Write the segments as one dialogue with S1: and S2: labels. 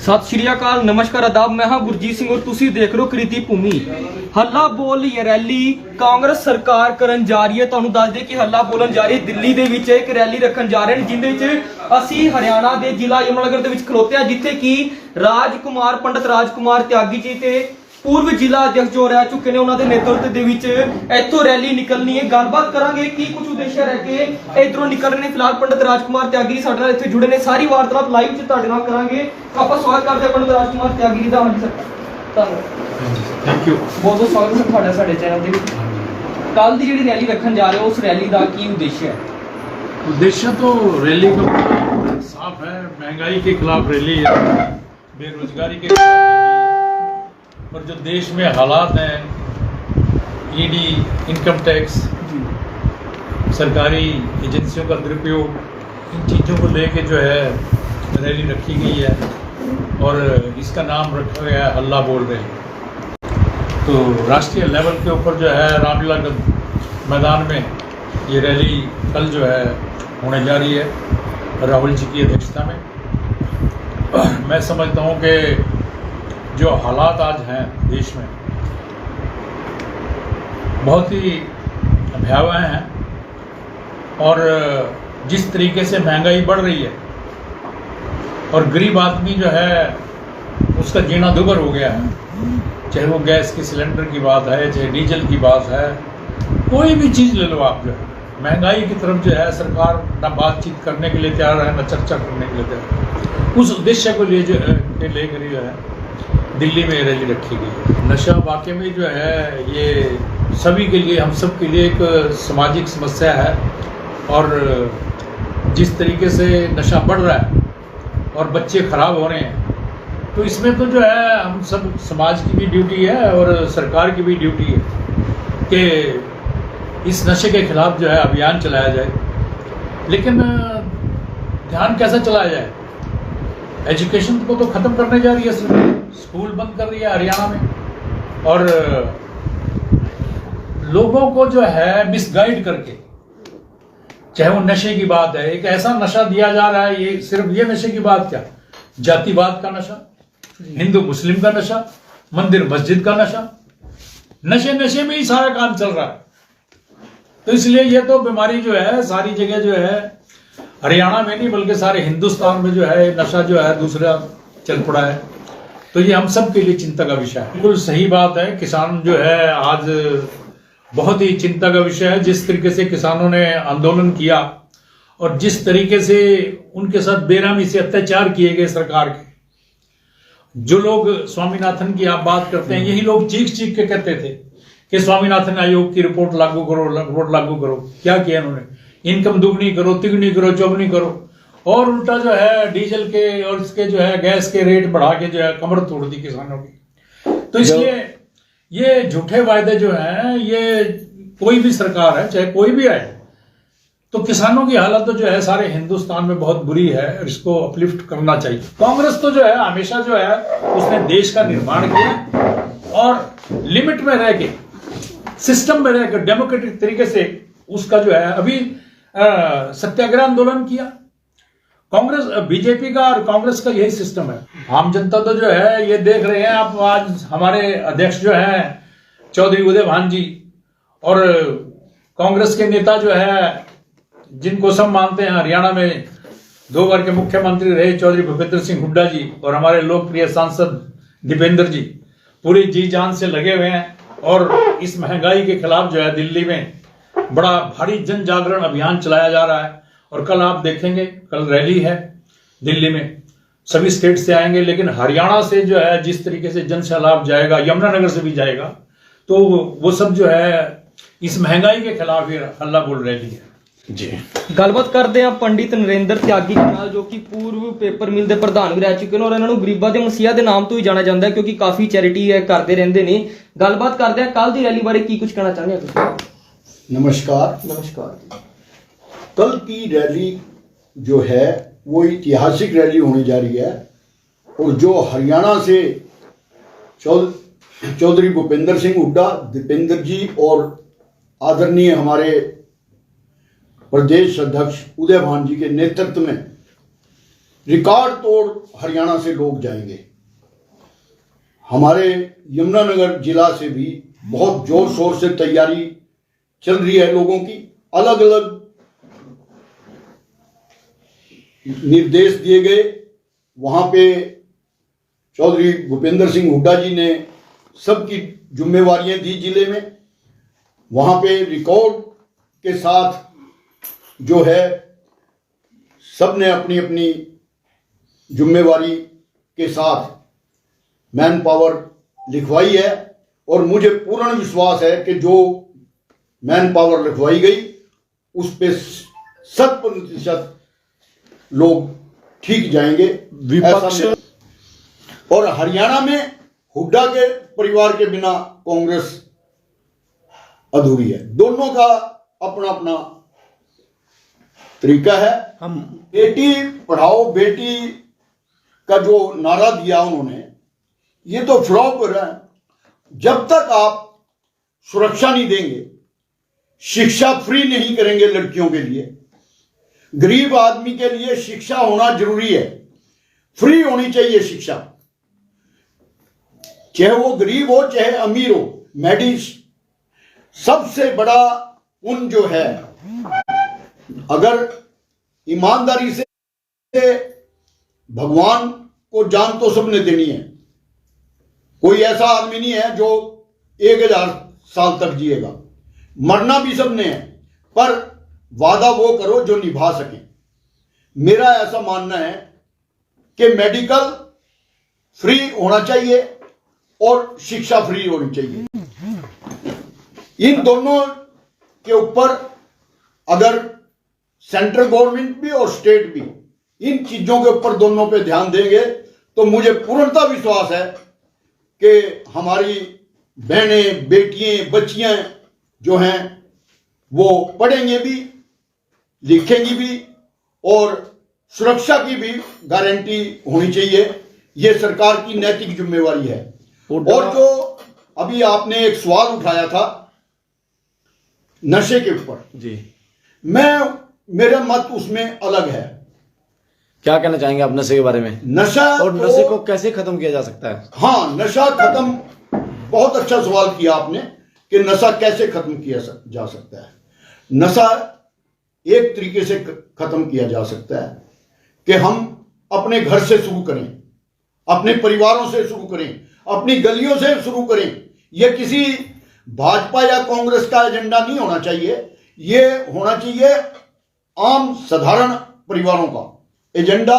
S1: सत श्री अकाल, नमस्कार, आदाब। मैं हाँ गुरजीत सिंह और तुसी देख रहे हो कृति भूमि। हल्ला बोल रैली कांग्रेस सरकार करन जा रही है। तुहानू दस दे कि हल्ला बोलन जा रही है। दिल्ली दे विच एक रैली रखन जा रहे हैं जिंदे विच असी हरियाणा दे जिला यमुनानगर दे विच खलोते हैं, जिथे कि राजकुमार पंडित राजकुमार त्यागी जी ते पूर्व जिला अध्यक्ष जो रह चुके ने उन्होंने नेतृत्व दे विच इत्थों रैली निकलनी है। गलबात करांगे की कुछ उद्देश्य रह के इधरों निकल रहे हैं। फिलहाल पंडित राजकुमार त्यागी साडे नाल इत्थे जुड़े ने, सारी वार्तालाप लाइव च तुहाडे नाल करांगे। आपां स्वागत करदे पंडित राजकुमार त्यागी दा। हां जी सर,
S2: थैंक यू।
S1: बहुत बहुत स्वागत है ਤੁਹਾਡਾ ਸਾਡੇ ਚੈਨਲ ਦੇ ਵਿੱਚ। ਕੱਲ ਦੀ ਜਿਹੜੀ ਰੈਲੀ ਰੱਖਣ ਜਾ ਰਹੇ ਹੋ, ਉਸ ਰੈਲੀ ਦਾ ਕੀ ਉਦੇਸ਼ ਹੈ?
S2: उद्देश्य तो रैली का साफ है, महंगाई के खिलाफ रैली है, बेरोजगारी के खिलाफ रैली है, और जो देश में हालात हैं, ईडी, इनकम टैक्स, सरकारी एजेंसियों का दुरुपयोग, इन चीज़ों को लेके जो है रैली रखी गई है और इसका नाम रखा गया है हल्ला बोल रहे। तो राष्ट्रीय लेवल के ऊपर जो है रामलीला मैदान में ये रैली कल जो है होने जा रही है राहुल जी की अध्यक्षता में। मैं समझता हूँ कि जो हालात आज हैं देश में बहुत ही भयावह हैं, और जिस तरीके से महंगाई बढ़ रही है और गरीब आदमी जो है उसका जीना दुभर हो गया है, चाहे वो गैस के सिलेंडर की बात है, चाहे डीजल की बात है, कोई भी चीज़ ले लो आप, जो है महंगाई की तरफ जो है सरकार ना बातचीत करने के लिए तैयार है, ना चर्चा करने के लिए तैयार है। उस उद्देश्य को लिए जो है लेकर जो है दिल्ली में रैली रखी गई है। नशा वाकई में जो है ये सभी के लिए, हम सब के लिए एक सामाजिक समस्या है, और जिस तरीके से नशा बढ़ रहा है और बच्चे खराब हो रहे हैं, तो इसमें तो जो है हम सब समाज की भी ड्यूटी है और सरकार की भी ड्यूटी है कि इस नशे के खिलाफ जो है अभियान चलाया जाए। लेकिन ध्यान कैसा चलाया जाए? एजुकेशन को तो ख़त्म करने जा रही है सरकार, स्कूल बंद कर रही है हरियाणा में, और लोगों को जो है मिसगाइड करके, चाहे वो नशे की बात है, एक ऐसा नशा दिया जा रहा है, ये सिर्फ ये नशे की बात क्या, जातिवाद का नशा, हिंदू मुस्लिम का नशा, मंदिर मस्जिद का नशा, नशे नशे में ही सारा काम चल रहा है। तो इसलिए ये तो बीमारी जो है सारी जगह जो है हरियाणा में नहीं बल्कि सारे हिंदुस्तान में जो है नशा जो है दूसरा चल पड़ा है। तो ये हम सब के लिए चिंता का विषय है। बिल्कुल सही बात है, किसान जो है आज बहुत ही चिंता का विषय है। जिस तरीके से किसानों ने आंदोलन किया और जिस तरीके से उनके साथ बेरहमी से अत्याचार किए गए सरकार के, जो लोग स्वामीनाथन की आप बात करते हैं, यही लोग चीख चीख के कहते थे कि स्वामीनाथन आयोग की रिपोर्ट लागू करो, रिपोर्ट लागू करो। क्या किया उन्होंने? इनकम दुगनी करो, तिगुनी करो, चौगुनी करो, और उल्टा जो है डीजल के और इसके जो है गैस के रेट बढ़ा के जो है कमर तोड़ दी किसानों की। तो इसलिए ये झूठे वायदे जो हैं, ये कोई भी सरकार है चाहे कोई भी आए, तो किसानों की हालत तो जो है सारे हिंदुस्तान में बहुत बुरी है, इसको अपलिफ्ट करना चाहिए। कांग्रेस तो जो है हमेशा जो है उसने देश का निर्माण किया और लिमिट में रह के, सिस्टम में रहकर डेमोक्रेटिक तरीके से उसका जो है अभी सत्याग्रह आंदोलन किया। कांग्रेस, बीजेपी का और कांग्रेस का यही सिस्टम है। आम जनता तो जो है ये देख रहे हैं आप, आज हमारे अध्यक्ष जो हैं चौधरी उदय भान जी, और कांग्रेस के नेता जो है जिनको सब मानते हैं हरियाणा में 2 बार के मुख्यमंत्री रहे चौधरी भूपेंद्र सिंह हुड्डा जी, और हमारे लोकप्रिय सांसद दीपेंद्र जी पूरी जी जान से लगे हुए हैं, और इस महंगाई के खिलाफ जो है दिल्ली में बड़ा भारी जन जागरण अभियान चलाया जा रहा है। और कल आप देखेंगे, कल रैली है दिल्ली में, सभी स्टेट से आएंगे, लेकिन हरियाणा से जो है जिस तरीके से जन सैलाब जाएगा, यमुनानगर से भी जाएगा, तो वो सब जो है इस महंगाई के खिलाफ ही हल्ला बोल रैली है जी।
S1: गलबात करते हैं पंडित नरेंद्र त्यागी जी नाल, जो कि पूर्व पेपर मिल के प्रधान भी रह चुके हैं और इन्होंने गरीबां दे मसीहा के नाम तो ही जाना जाता है, क्योंकि काफी चैरिटी करते रहते हैं। गलबात करते हैं कल की रैली बारे, की कुछ कहना चाहते हैं?
S3: नमस्कार।
S1: नमस्कार।
S3: कल की रैली जो है वो ऐतिहासिक रैली होने जा रही है, और जो हरियाणा से चौधरी भूपेंद्र सिंह हुड्डा, दीपेंद्र जी और आदरणीय हमारे प्रदेश अध्यक्ष उदय भान जी के नेतृत्व में रिकॉर्ड तोड़ हरियाणा से लोग जाएंगे। हमारे यमुनानगर जिला से भी बहुत जोर शोर से तैयारी चल रही है लोगों की। अलग अलग निर्देश दिए गए। वहां पे चौधरी भूपेंद्र सिंह हुड्डा जी ने सबकी जिम्मेवारियां दी जिले में। वहां पे रिकॉर्ड के साथ जो है सबने अपनी अपनी जिम्मेवारी के साथ मैन पावर लिखवाई है और मुझे पूर्ण विश्वास है कि जो मैन पावर लिखवाई गई उस पे 100% लोग ठीक जाएंगे।
S4: विपक्ष
S3: और हरियाणा में हुड्डा के परिवार के बिना कांग्रेस अधूरी है। दोनों का अपना अपना तरीका है।
S4: हम
S3: बेटी पढ़ाओ बेटी का जो नारा दिया उन्होंने, ये तो फ्लॉप हो रहा है। जब तक आप सुरक्षा नहीं देंगे, शिक्षा फ्री नहीं करेंगे लड़कियों के लिए, गरीब आदमी के लिए शिक्षा होना जरूरी है, फ्री होनी चाहिए शिक्षा, चाहे वो गरीब हो चाहे अमीर हो। मेडिस सबसे बड़ा पुण्य जो है, अगर ईमानदारी से भगवान को जान तो सबने देनी है। कोई ऐसा आदमी नहीं है जो 1000 साल तक जिएगा, मरना भी सबने है, पर वादा वो करो जो निभा सके। मेरा ऐसा मानना है कि मेडिकल फ्री होना चाहिए और शिक्षा फ्री होनी चाहिए। इन दोनों के ऊपर अगर सेंट्रल गवर्नमेंट भी और स्टेट भी इन चीजों के ऊपर दोनों पे ध्यान देंगे तो मुझे पूर्णतः विश्वास है कि हमारी बहनें, बेटियां, बच्चियां जो हैं वो पढ़ेंगी भी, लिखेंगी भी और सुरक्षा की भी गारंटी होनी चाहिए। ये सरकार की नैतिक जिम्मेवारी है। और जो अभी आपने एक सवाल उठाया था नशे के ऊपर,
S4: जी,
S3: मेरा मत उसमें अलग है।
S4: क्या कहना चाहेंगे आप नशे के बारे में?
S3: नशा
S4: और नशे को कैसे खत्म किया जा सकता है?
S3: हाँ, नशा खत्म, बहुत अच्छा सवाल किया आपने कि नशा कैसे खत्म किया जा सकता है। नशा एक तरीके से खत्म किया जा सकता है कि हम अपने घर से शुरू करें, अपने परिवारों से शुरू करें, अपनी गलियों से शुरू करें। यह किसी भाजपा या कांग्रेस का एजेंडा नहीं होना चाहिए। यह होना चाहिए आम साधारण परिवारों का एजेंडा।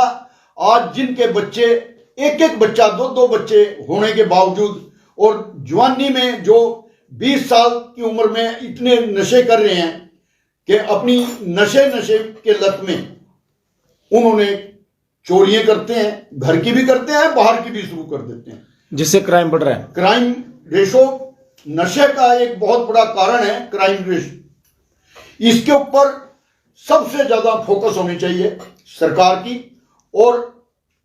S3: आज जिनके बच्चे, एक एक बच्चा, दो बच्चे होने के बावजूद और जवानी में जो 20 साल की उम्र में इतने नशे कर रहे हैं कि अपनी नशे के लत में उन्होंने चोरियां करते हैं, घर की भी करते हैं, बाहर की भी शुरू कर देते हैं,
S4: जिससे क्राइम बढ़ रहा है।
S3: क्राइम रेशो नशे का एक बहुत बड़ा कारण है, क्राइम रेशो। इसके ऊपर सबसे ज्यादा फोकस होनी चाहिए सरकार की और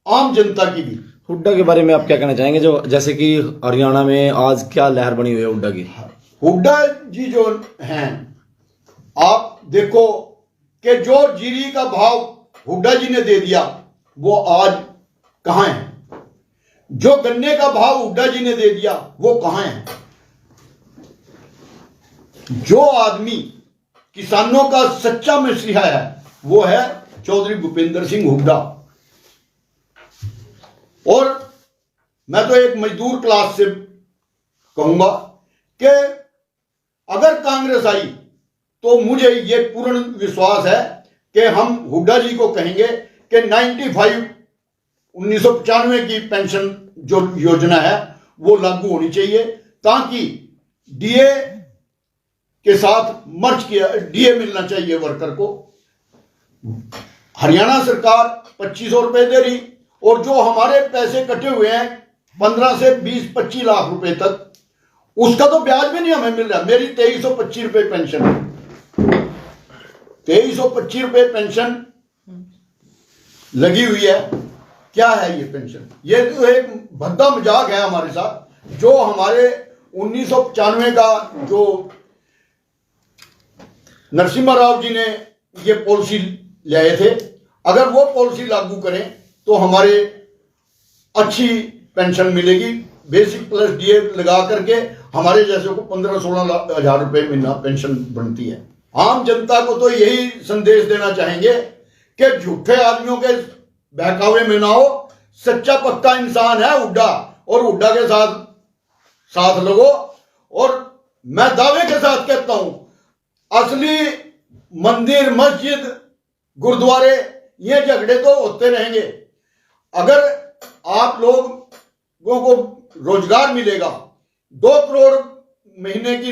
S3: आम जनता की भी।
S4: हुड्डा के बारे में आप क्या कहना चाहेंगे? जो जैसे कि हरियाणा में आज क्या लहर बनी हुई है हुड्डा की?
S3: हुड्डा जी जो हैं, आप देखो कि जो जीरी का भाव हुड्डा जी ने दे दिया वो आज कहां है? जो गन्ने का भाव हुड्डा जी ने दे दिया वो कहां है? जो आदमी किसानों का सच्चा मसीहा है वो है चौधरी भूपेंद्र सिंह हुड्डा। और मैं तो एक मजदूर क्लास से कहूंगा कि अगर कांग्रेस आई तो मुझे ये पूर्ण विश्वास है कि हम हुड्डा जी को कहेंगे कि 1995 की पेंशन जो योजना है वो लागू होनी चाहिए, ताकि डीए के साथ मर्ज किया, डीए मिलना चाहिए वर्कर को। हरियाणा सरकार 2500 रुपए दे रही और जो हमारे पैसे कटे हुए हैं 15 से 20-25 लाख रुपए तक, उसका तो ब्याज भी नहीं हमें मिल रहा। मेरी 2325 रुपए पेंशन है, 2325 रुपए पेंशन लगी हुई है। क्या है ये पेंशन? ये तो एक भद्दा मजाक है हमारे साथ। जो हमारे 1995 का जो नरसिम्हा राव जी ने ये पॉलिसी लाए थे, अगर वो पॉलिसी लागू करें तो हमारे अच्छी पेंशन मिलेगी। बेसिक प्लस डीए लगा करके हमारे जैसे को 15-16 हजार रुपए महीना पेंशन बनती है। आम जनता को तो यही संदेश देना चाहेंगे कि झूठे आदमियों के बहकावे में ना हो, सच्चा पक्का इंसान है हुड्डा, और हुड्डा के साथ लगो। और मैं दावे के साथ कहता हूं, असली मंदिर, मस्जिद, गुरुद्वारे, ये झगड़े तो होते रहेंगे। अगर आप लोगों को रोजगार मिलेगा, 2 करोड़ महीने की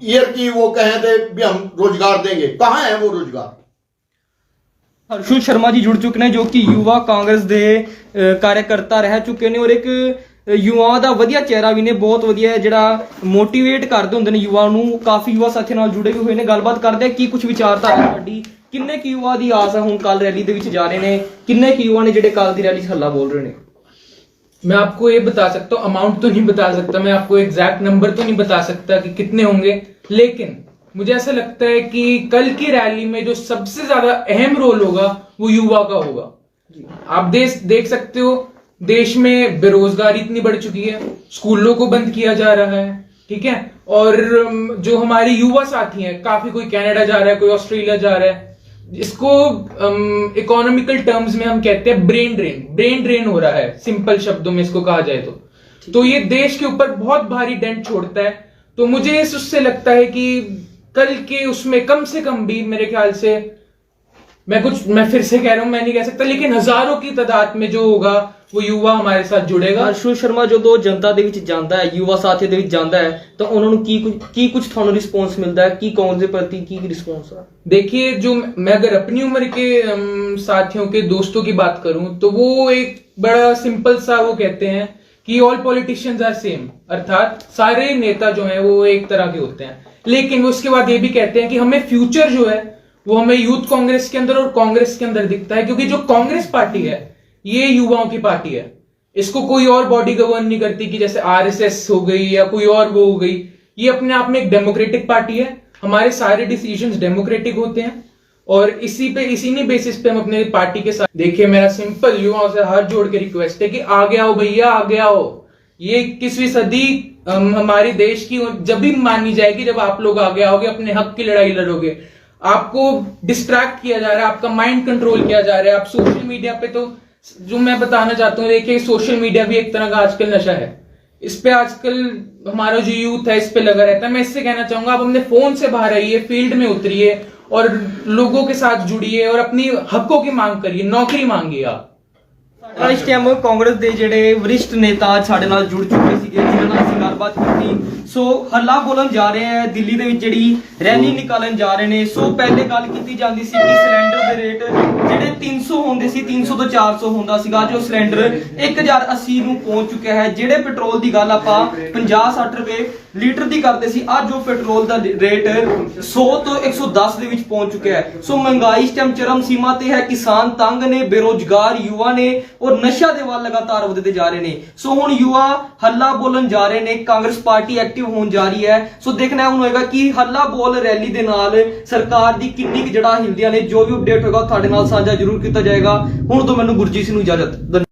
S3: ईयर की वो कहें थे भी हम रोजगार देंगे, कहां है वो रोजगार?
S1: हर्षुल शर्मा जी जुड़ चुके ने, जो कि युवा कांग्रेस ਦੇ कार्यकर्ता रह चुके ਨੇ, ਔਰ ਇੱਕ युवाओं ਦਾ ਵਧੀਆ ਚਿਹਰਾ ਵੀ ਨੇ, ਬਹੁਤ ਵਧੀਆ ਜਿਹੜਾ ਮੋਟੀਵੇਟ ਕਰਦੇ ਹੁੰਦੇ ਨੇ युवा ਨੂੰ। ਕਾਫੀ युवा ਸਾਥੀ ਨਾਲ ਜੁੜੇ ਵੀ ਹੋਏ ਨੇ, ਗੱਲਬਾਤ ਕਰਦੇ ਆ ਕੀ ਕੁਝ ਵਿਚਾਰਧਾਰਾ ਤੁਹਾਡੀ। ਕਿੰਨੇ ਕੁ युवा ਦੀ ਆਸ ਹੈ ਹੁਣ ਕੱਲ ਰੈਲੀ ਦੇ ਵਿੱਚ ਜਾ ਰਹੇ ਨੇ, ਕਿੰਨੇ ਕੁ युवा ਨੇ ਜਿਹੜੇ ਕੱਲ ਦੀ ਰੈਲੀ 'ਚ ਹੱਲਾ ਬੋਲ ਰਹੇ ਨੇ?
S5: मैं आपको ये बता सकता हूँ, अमाउंट तो नहीं बता सकता, मैं आपको एग्जैक्ट नंबर तो नहीं बता सकता कि कितने होंगे, लेकिन मुझे ऐसा लगता है कि कल की रैली में जो सबसे ज्यादा अहम रोल होगा वो युवा का होगा। आप देख सकते हो, देश में बेरोजगारी इतनी बढ़ चुकी है, स्कूलों को बंद किया जा रहा है, ठीक है, और जो हमारे युवा साथी हैं, काफी कोई कनाडा जा रहा है, कोई ऑस्ट्रेलिया जा रहा है। इसको इकोनॉमिकल टर्म्स में हम कहते हैं ब्रेन ड्रेन हो रहा है, सिंपल शब्दों में इसको कहा जाए तो ये देश के ऊपर बहुत भारी डेंट छोड़ता है। तो मुझे उससे लगता है कि कल के उसमें कम से कम भी मेरे ख्याल से, मैं फिर से कह रहा हूं, मैं नहीं कह सकता, लेकिन हजारों की तादाद में जो होगा वो युवा हमारे साथ जुड़ेगा।
S1: ਹਰਸ਼ੁਲ ਸ਼ਰਮਾ ਜਦੋਂ ਜਨਤਾ ਦੇ ਵਿੱਚ ਜਾਂਦਾ ਹੈ, युवा ਸਾਥੀਆਂ ਦੇ ਵਿੱਚ ਜਾਂਦਾ ਹੈ, ਤਾਂ ਉਹਨਾਂ ਨੂੰ ਕੀ ਕੁਝ ਤੁਹਾਨੂੰ ਰਿਸਪੌਂਸ ਮਿਲਦਾ ਹੈ? ਕੀ ਕਾਂਗਰਸ ਦੇ ਪ੍ਰਤੀ ਕੀ ਰਿਸਪੌਂਸ है?
S5: देखिए, जो मैं अगर अपनी उम्र के साथियों के दोस्तों की बात करूं तो वो एक बड़ा सिंपल सा वो कहते हैं कि ऑल पॉलिटिशियंस आर सेम, अर्थात सारे नेता जो हैं वो एक तरह के होते हैं। लेकिन वो उसके बाद ये भी कहते हैं कि हमें फ्यूचर जो है वो हमें यूथ कांग्रेस के अंदर और कांग्रेस के अंदर दिखता है, क्योंकि जो कांग्रेस पार्टी है ये युवाओं की पार्टी है। इसको कोई और बॉडी गवर्न नहीं करती कि जैसे आरएसएस हो गई या कोई और वो हो गई। ये अपने आप में एक डेमोक्रेटिक पार्टी है, हमारे सारे डिसीजंस डेमोक्रेटिक होते हैं, और इसी बेसिस पे हम अपने पार्टी के साथ। देखिए, मेरा सिंपल युवाओं से हाथ जोड़ के रिक्वेस्ट है कि आगे आओ भैया, आगे आओ। ये 21वीं सदी हमारे देश की जब भी मानी जाएगी जब आप लोग आगे आओगे, अपने हक की लड़ाई लड़ोगे। आपको डिस्ट्रैक्ट किया जा रहा है, आपका माइंड कंट्रोल किया जा रहा है। आप सोशल मीडिया पे, तो जो मैं बताना चाहता हूँ, देखिए सोशल मीडिया भी एक तरह का आजकल नशा है। इस पे आजकल हमारा जो यूथ है इस पे लगा रहता है। मैं इससे कहना चाहूंगा, आप अपने फोन से बाहर आइए, फील्ड में उतरिए और लोगों के साथ जुड़िए और अपनी हकों की मांग करिए, नौकरी मांगिए आप।
S1: ਇਸ ਟਾਈਮ ਕਾਂਗਰਸ ਦੇ ਜਿਹੜੇ ਵਰਿਸ਼ਠ ਨੇਤਾ ਸਾਡੇ ਨਾਲ ਜੁੜ ਚੁੱਕੇ ਸੀਗੇ, ਜਿਨ੍ਹਾਂ ਨਾਲ ਅਸੀਂ ਗੱਲਬਾਤ ਕੀਤੀ। ਸੋ ਹੱਲਾ ਬੋਲਣ ਜਾ ਰਹੇ ਹੈ, ਦਿੱਲੀ ਦੇ ਵਿੱਚ ਜਿਹੜੀ ਰੈਲੀ ਨਿਕਾਲਣ ਜਾ ਰਹੇ ਨੇ। ਸੋ ਪਹਿਲੇ ਗੱਲ ਕੀਤੀ ਜਾਂਦੀ ਸੀ ਕਿ ਸਿਲੰਡਰ ਦੇ ਰੇਟ ਜਿਹੜੇ 300 ਹੁੰਦੇ ਸੀ, 300 ਤੋਂ 400 ਹੁੰਦਾ ਸੀਗਾ, ਜੋ ਸਿਲੰਡਰ 1080 ਨੂੰ ਪਹੁੰਚ ਚੁੱਕਿਆ ਹੈ। ਜਿਹੜੇ ਪੈਟਰੋਲ ਦੀ ਗੱਲ ਆਪਾਂ 50-60 ਰੁਪਏ ਲੀਟਰ ਦੀ ਕਰਦੇ ਸੀ, ਅੱਜ ਉਹ ਪੈਟਰੋਲ ਦਾ ਰੇਟ 100 ਤੋਂ 110 ਦੇ ਵਿੱਚ ਪਹੁੰਚ ਚੁੱਕਿਆ ਹੈ। ਸੋ ਮਹਿੰਗਾਈ ਇਸ ਟਾਈਮ ਚਰਮ ਸੀਮਾ ਤੇ ਹੈ, ਕਿਸਾਨ ਤੰਗ ਨੇ, ਬੇਰੋਜ਼ਗਾਰ युवा ਨੇ, और नशा ਦੇ ਵੱਲ ਲਗਾਤਾਰ ਵਧਦੇ ਜਾ ਰਹੇ ਨੇ। ਸੋ ਹੁਣ युवा ਹੱਲਾ ਬੋਲਣ ਜਾ ਰਹੇ ਨੇ, ਕਾਂਗਰਸ ਪਾਰਟੀ ਐਕਟਿਵ ਹੋਣ ਜਾ ਰਹੀ ਹੈ। ਸੋ ਦੇਖਣਾ ਹੁਣ ਹੋਏਗਾ ਕਿ ਹੱਲਾ ਬੋਲ ਰੈਲੀ ਦੇ ਨਾਲ ਸਰਕਾਰ ਦੀ ਕਿੰਨੀ ਕੁ ਜੜਾ ਹਿਲਦੀਆਂ ਨੇ। ਜੋ ਵੀ ਅਪਡੇਟ ਹੋਏਗਾ ਤੁਹਾਡੇ ਨਾਲ ਸਾਂਝਾ ਜ਼ਰੂਰ ਕੀਤਾ ਜਾਏਗਾ। ਹੁਣ ਤੋਂ ਮੈਨੂੰ ਗੁਰਜੀਤ ਸਿੰਘ ਨੂੰ ਇਜਾਜ਼ਤ।